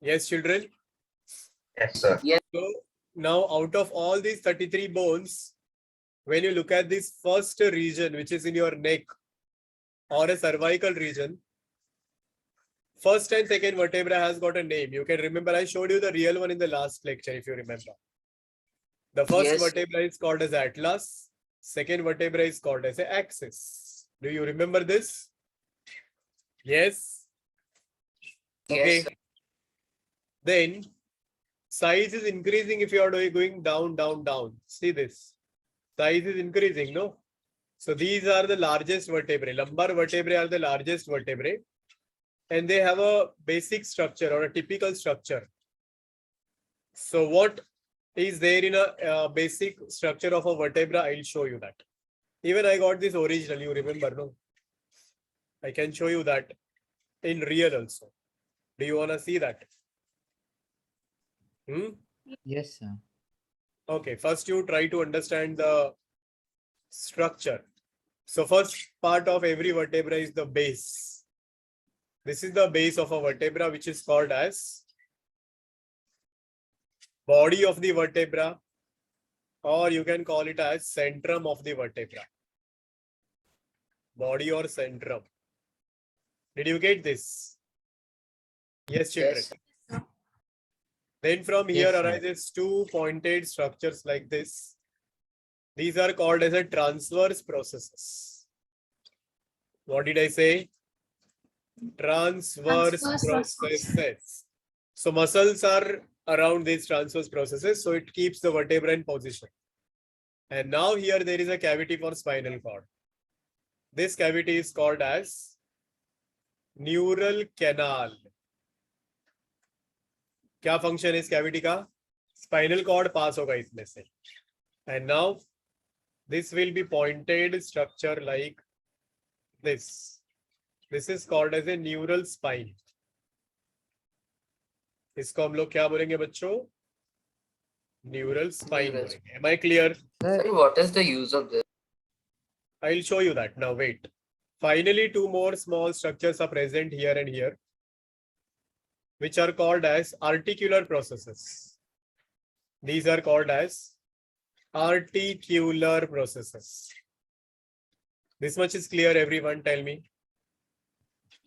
Yes, children. Yes, sir. Yes. So now out of all these 33 bones, when you look at this first region, which is in your neck or a cervical region, first and second vertebra has got a name. You can remember I showed you the real one in the last lecture, if you remember. The first Yes. vertebra is called as atlas. Second vertebra is called as a axis. Do you remember this? Yes. Okay. Yes. Then size is increasing if you are going down, down, down. See this. Size is increasing, no? So these are the largest vertebrae. Lumbar vertebrae are the largest vertebrae. And they have a basic structure or a typical structure. So what is there in a basic structure of a vertebra? I'll show you that. Even I got this original, you remember, no? I can show you that in real also. Do you want to see that? Yes, sir. Okay, first you try to understand the structure. So first part of every vertebra is the base. This is the base of a vertebra, which is called as body of the vertebra, or you can call it as centrum of the vertebra. Body or centrum. Did you get this? Yes, children. Yes. Then from Yes, here sir. arises two pointed structures like this. These are called as a transverse processes. What did I say? Transverse processes. So muscles are around these transverse processes, so it keeps the vertebra in position. And now here there is a cavity for spinal cord. This cavity is called as neural canal. क्या function है इस cavity का? Spinal cord पास होगा इसमें से. And now this will be pointed structure like this. This is called as a neural spine. इसको हम लोग क्या बोलेंगे बच्चों? Neural spine. Neural बोलेंगे. Am I clear? Sir, what is the use of this? I'll show you that. Now wait. Finally, two more small structures are present here and here, which are called as articular processes. These are called as articular processes. This much is clear, everyone. Tell me.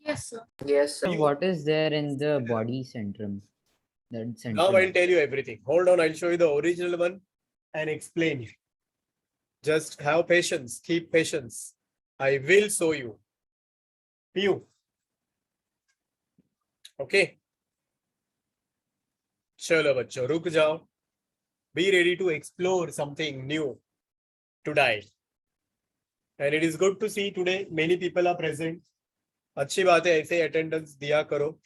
Yes, sir. Yes, So sir. what is there in the body centrum? That centrum. Now I'll tell you everything. Hold on, I'll show you the original one and explain it. Just have patience. Keep patience. I will show you. You. Okay. Chalo bachcho, ruk jao. Be ready to explore something new today. And it is good to see today many people are present. अच्छी बात है, ऐसे attendance दिया करो.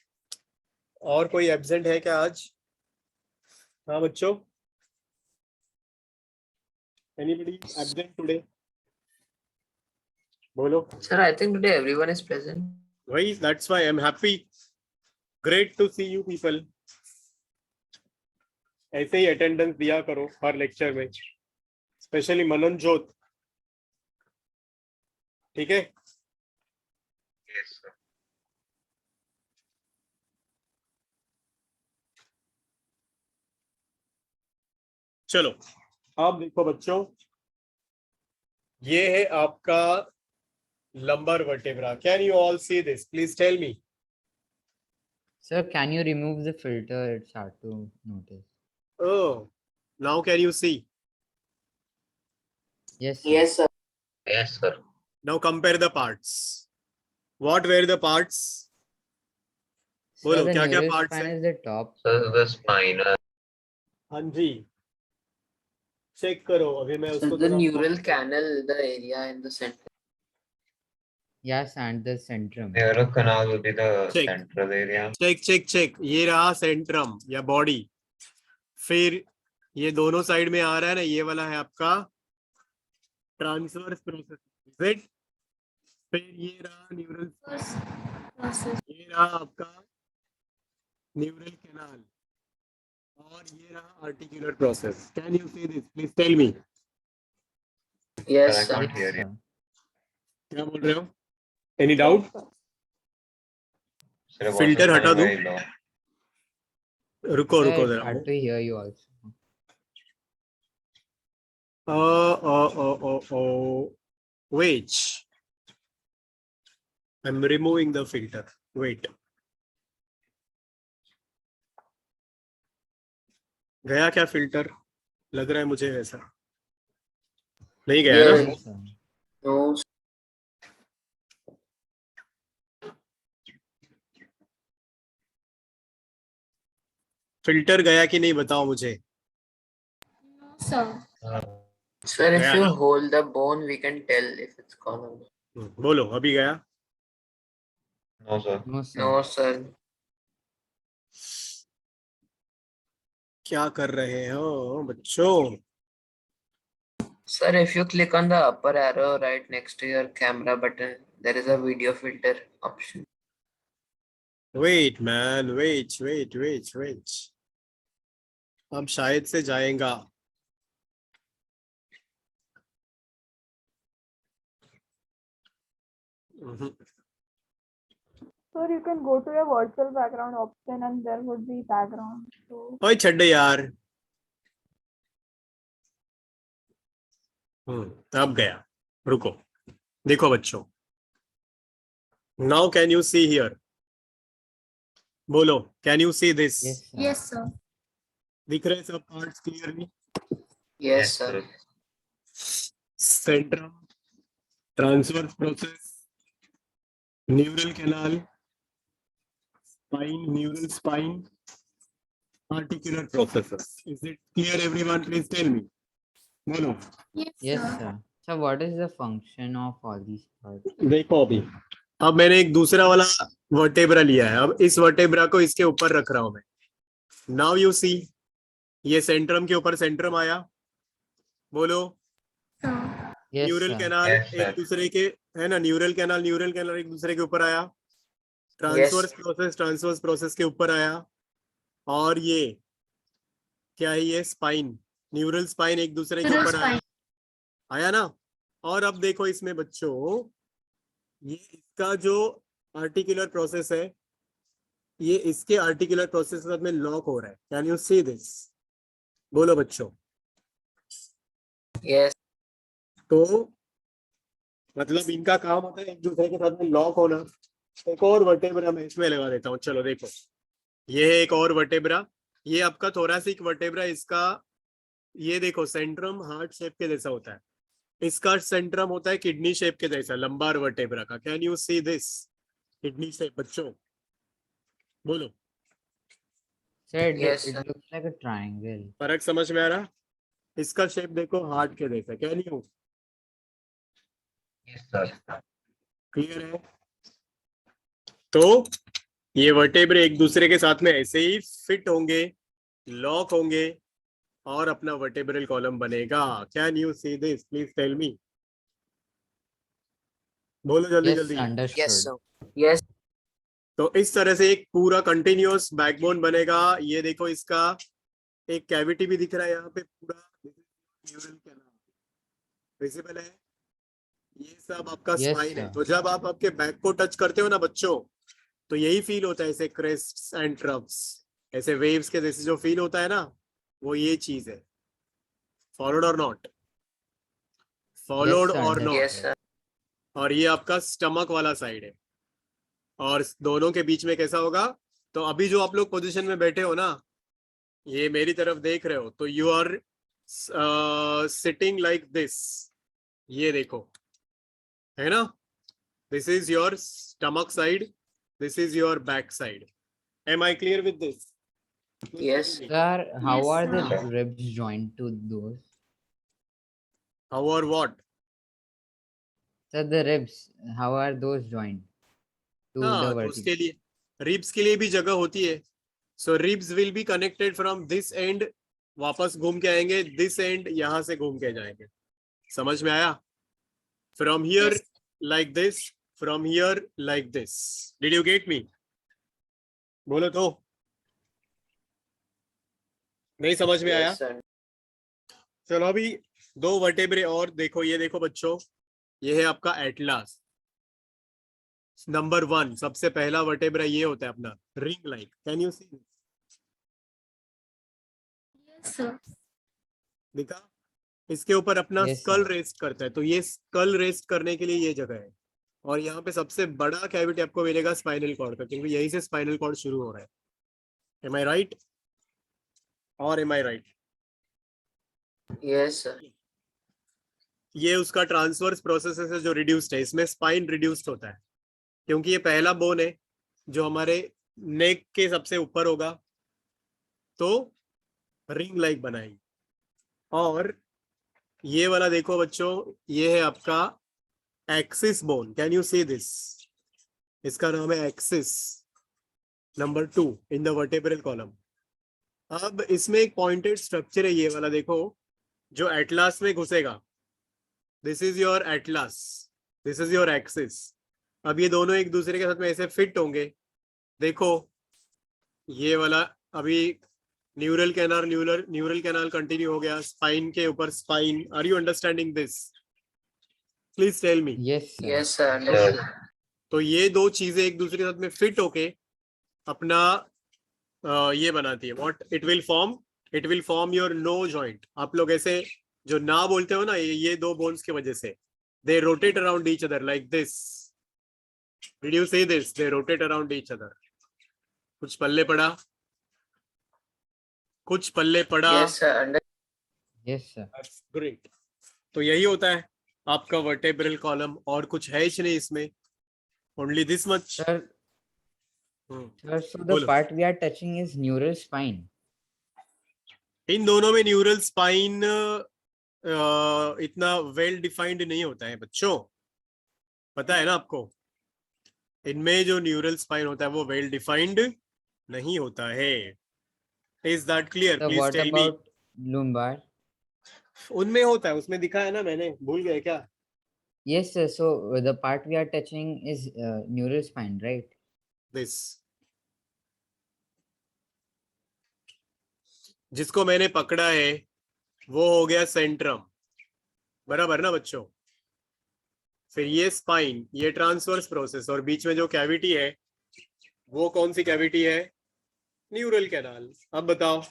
और कोई absent है क्या आज? हाँ बच्चों. Anybody absent today? Bolo. Sir, I think today everyone is present. Why? That's why I'm happy. Great to see you people. ऐसे ही अटेंडेंस दिया करो हर लेक्चर में, स्पेशली मनन जोत. ठीक है? Yes, sir. चलो अब देखो बच्चों, ये है आपका lumbar vertebra. Can you all see this? Please tell me. Sir, can you remove the filter? It's hard to notice. Oh, now can you see? Yes, sir. Yes, sir. Yes, sir. Now compare the parts. What were the parts? Sir, बोलो, the क्या-क्या nearest parts spine है? is the top. Sir, the spinal. हाँ जी. Check करो अभी मैं So उसको the थोड़ा- neural canal, the area in the center. Yes, and the centrum. Neural canal will be the Check. central area. Check. ये रहा Centrum या बॉडी. फिर ये दोनों साइड में आ रहा है ना, ये वाला है आपका ट्रांसवर्स प्रोसेस. फिर ये रहा न्यूरल, ये रहा आपका न्यूरल कैनाल, और ये रहा articular process. Can you see this? Please tell me. Yes, I sir. can't hear you. Sir. क्या बोल रहे हो? Any doubt? Sir, your voice Filter is हटा coming दूं? very low. रुको Sir, रुको it's जरा. hard to hear you also. Wait. I'm removing the filter. Wait. गया क्या फिल्टर? लग रहा है मुझे वैसा. नहीं गया ना? Yes. Yes, sir. No. Filter गया कि नहीं बताओ मुझे. No, sir. Sir, if Yeah, you no? hold the bone, we can tell if it's gone or not. बोलो अभी गया. No, sir. No, sir. No, sir. क्या कर रहे हो बच्चों? Sir, if you click on the upper arrow right next to your camera button, there is a video filter option. Wait man, wait. अब शायद से जाएगा. Sir, you can go to your virtual background option and there would be background. So ओए छड्डे यार. अब गया. रुको. देखो बच्चों. Now can you see here? बोलो. Can you see this? Yes, sir. Yes, sir. दिख रहे सब parts clearly? Yes, sir. Centrum, transverse process, neural canal, spine, neural spine, articular processes. Is it clear, everyone? Please tell me. बोलो. Yes, Yes, sir. sir. So what is the function of all these parts? देखो अभी. अब मैंने एक दूसरा वाला vertebra लिया है. अब इस वर्टेब्रा को इसके ऊपर रख रहा हूं मैं. Now you see, ये सेंट्रम के ऊपर सेंट्रम आया. बोलो. Sir. Yes, neural sir. Canal Yes, sir. एक दूसरे के है ना. न्यूरल कैनाल एक दूसरे के ऊपर आया. ट्रांसवर्स प्रोसेस के ऊपर आया. और ये क्या है? ये स्पाइन, न्यूरल स्पाइन एक दूसरे के Neural ऊपर आया. spine. आया ना. और अब देखो इसमें बच्चों, ये इसका जो आर्टिकुलर प्रोसेस है, ये इसके आर्टिकुलर प्रोसेस के साथ में लॉक हो रहा है. Can you see this? बोलो बच्चों. Yes. तो मतलब इनका काम होता है एक दूसरे के साथ में लॉक होना. एक और वर्टेब्रा मैं इसमें लगा देता हूँ. चलो देखो, ये है एक और वर्टेब्रा. ये आपका थोरासिक वर्टेब्रा. इसका ये देखो सेंट्रम हार्ट शेप के जैसा होता है. इसका सेंट्रम होता है किडनी शेप के जैसा, लंबार वर्टेब्रा का. Can you see this? Kidney shape बच्चों. बोलो. Sir, Yes, it sir. looks like a triangle. फर्क समझ में आ रहा? इसका शेप देखो हार्ट के जैसा. Can you? Yes, sir. Clear है? तो ये वर्टेब्रे एक दूसरे के साथ में ऐसे ही फिट होंगे, लॉक होंगे और अपना वर्टेब्रल कॉलम बनेगा. Can you see this? Please tell me. बोलो जल्दी Yes, जल्दी. understood. Yes, sir. Yes. तो इस तरह से एक पूरा कंटिन्यूअस बैकबोन बनेगा. ये देखो इसका एक कैविटी भी दिख रहा है यहाँ पे पूरा. न्यूरल कैनाल विजिबल है. ये सब आपका Yes, स्पाइन है. sir. तो जब आप आपके बैक को टच करते हो ना बच्चों, तो यही फील होता है ऐसे क्रेस्ट्स एंड ट्रफ्स, ऐसे वेव्स के जैसे जो फील होता है ना, वो ये चीज है. फॉलोड और नॉट? फॉलोड sir, और नॉट? Yes, sir. और ये आपका स्टमक वाला साइड है. और दोनों के बीच में कैसा होगा? तो अभी जो आप लोग पोजीशन में बैठे हो ना, ये मेरी तरफ देख रहे हो, तो you are sitting like this. ये देखो, है ना. This is your stomach side, this is your back side. Am I clear with this? Yes. Sir, how Yes, are the sir. ribs joined to those? How और what? Sir, the ribs, how are those joined to the हाँ, तो vertebrae? उसके लिए ribs के लिए भी जगह होती है. So ribs will be connected from this end, वापस घूम के आएंगे दिस एंड, यहां से घूम के जाएंगे. समझ में आया? From here Yes. Like this, from here like this. Did you get me? बोलो तो. नहीं समझ में आया? Yes, sir. चलो अभी दो वर्टेब्रे और देखो. ये देखो बच्चों, ये है आपका एटलास. नंबर 1 सबसे पहला वर्टेब्रा ये होता है अपना ring like. Can you see? sir. दिखा, इसके ऊपर अपना Yes, स्कल sir. रेस्ट करता है, तो ये स्कल रेस्ट करने के लिए ये जगह है। और यहाँ पे सबसे बड़ा कैविटी आपको मिलेगा स्पाइनल कॉर्ड का, क्योंकि यहीं से स्पाइनल कॉर्ड शुरू हो रहा है। एम आई राइट और एम आई राइट? Yes, sir. ये उसका ट्रांसवर्स प्रोसेस है जो रिड्यूस्ड है, इसमें स्पाइन रिड्यूस्ड होता है, क्योंकि ये पहला बोन है जो हमारे नेक के सबसे ऊपर होगा, तो रिंग लाइक बनाएगी। और ये वाला देखो बच्चों, ये है आपका axis bone, can you see this? इसका नाम है axis number 2 in the vertebral column. अब इसमें एक पॉइंटेड स्ट्रक्चर है, ये वाला देखो, जो एटलास में घुसेगा। This is your atlas, this is your axis. अब ये दोनों एक दूसरे के साथ में ऐसे फिट होंगे। देखो ये वाला अभी न्यूरल कैनाल कंटिन्यू हो गया, स्पाइन के ऊपर spine. Are you understanding this? Please tell me. Yes, sir. Yes, sir. Understood. तो ये दो चीजें एक दूसरे के साथ में फिट होके अपना ये बनाती है। What it will form your no joint. आप लोग ऐसे जो ना बोलते हो ना, ये दो बोन्स की वजह से they rotate around each other like this. Did you see this? They rotate around each other. कुछ पल्ले पड़ा? कुछ पल्ले पड़ा? Yes, sir. Yes, sir. Great. तो यही होता है आपका वर्टेब्रल कॉलम, और कुछ है ही नहीं इसमें, only this much. Sir, sir, so the बोलो। part we are touching is neural spine. इन दोनों में न्यूरल स्पाइन इतना वेल डिफाइंड नहीं होता है बच्चों, पता है ना आपको? इनमें जो न्यूरल स्पाइन होता है वो वेल डिफाइंड नहीं होता है। Is that clear? So please what tell me. about lumbar? उनमें होता है, उसमें दिखा है ना मैंने, भूल गए क्या? Yes, sir. So the part we are touching is neural spine, right? This, जिसको मैंने पकड़ा है वो हो गया सेंट्रम, बराबर ना बच्चों? फिर ये स्पाइन, ये ट्रांसवर्स प्रोसेस, और बीच में जो कैविटी है वो कौन सी कैविटी है? Neural canal. अब बताओ,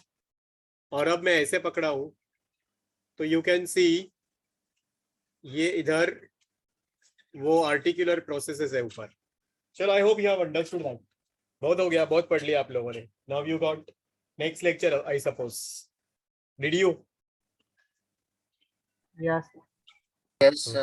और अब मैं ऐसे पकड़ा हूं तो यू कैन सी ये इधर वो आर्टिकुलर प्रोसेसेस है ऊपर। चलो, I hope you have understood that. बहुत हो गया, बहुत पढ़ लिया आप लोगों ने। Now you got next lecture I suppose. Did you? Yes, sir.